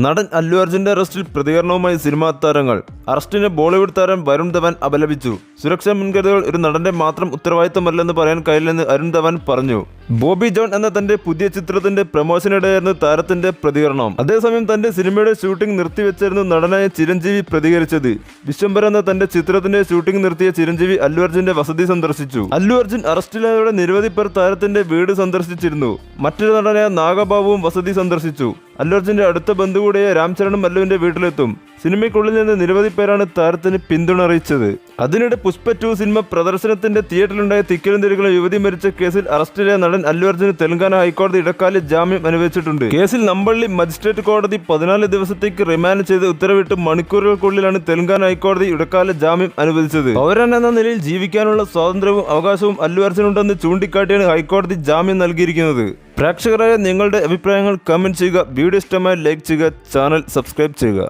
നടൻ അല്ലു അർജുന്റെ അറസ്റ്റിൽ പ്രതികരണവുമായി സിനിമാ താരങ്ങൾ. അറസ്റ്റിനെ ബോളിവുഡ് താരം വരുൺ ധവൻ അപലപിച്ചു. സുരക്ഷാ മുൻകരുതലുകൾ ഒരു നടന്റെ മാത്രം ഉത്തരവാദിത്തമല്ലെന്ന് പറയാൻ കഴിയില്ലെന്ന് അരുൺ ധവൻ പറഞ്ഞു. ബോബി ജോൺ എന്ന തന്റെ പുതിയ ചിത്രത്തിന്റെ പ്രമോഷനിടെയായിരുന്നു താരത്തിന്റെ പ്രതികരണം. അതേസമയം തന്റെ സിനിമയുടെ ഷൂട്ടിംഗ് നിർത്തിവെച്ചായിരുന്നു നടനായ ചിരഞ്ജീവി പ്രതികരിച്ചത്. വിശ്വംഭര എന്ന തന്റെ ചിത്രത്തിന്റെ ഷൂട്ടിംഗ് നിർത്തിയ ചിരഞ്ജീവി അല്ലു അർജുന്റെ വസതി സന്ദർശിച്ചു. അല്ലു അർജുൻ അറസ്റ്റിലായതോടെ നിരവധി പേർ താരത്തിന്റെ വീട് സന്ദർശിച്ചിരുന്നു. മറ്റൊരു നടനായ നാഗബാബുവും വസതി സന്ദർശിച്ചു. അല്ലു അർജുന്റെ അടുത്ത ബന്ധു കൂടിയ രാംചരണും അല്ലുവിന്റെ വീട്ടിലെത്തും. സിനിമയ്ക്കുള്ളിൽ നിന്ന് നിരവധി പേരാണ് താരത്തിന് പിന്തുണ അറിയിച്ചത്. അതിനിടെ പുഷ്പ 2 സിനിമ പ്രദർശനത്തിന്റെ തിയേറ്ററിലുണ്ടായ തിക്കിലും തിരക്കിലും യുവതി മരിച്ച കേസിൽ അറസ്റ്റിലായ നടൻ അല്ലു അർജുന് തെലങ്കാന ഹൈക്കോടതി ഇടക്കാല ജാമ്യം അനുവദിച്ചിട്ടുണ്ട്. കേസിൽ നമ്പള്ളി മജിസ്ട്രേറ്റ് കോടതി 14 ദിവസത്തേക്ക് റിമാൻഡ് ചെയ്ത് ഉത്തരവിട്ട് മണിക്കൂറുകൾക്കുള്ളിലാണ് തെലങ്കാന ഹൈക്കോടതി ഇടക്കാല ജാമ്യം അനുവദിച്ചത്. പൗരൻ എന്ന നിലയിൽ ജീവിക്കാനുള്ള സ്വാതന്ത്ര്യവും അവകാശവും അല്ലു അർജുനുണ്ടെന്ന് ചൂണ്ടിക്കാട്ടിയാണ് ഹൈക്കോടതി ജാമ്യം നൽകിയിരിക്കുന്നത്. പ്രേക്ഷകരായ നിങ്ങളുടെ അഭിപ്രായങ്ങൾ കമന്റ് ചെയ്യുക. വീഡിയോ ഇഷ്ടമായി ലൈക്ക് ചെയ്യുക. ചാനൽ സബ്സ്ക്രൈബ് ചെയ്യുക.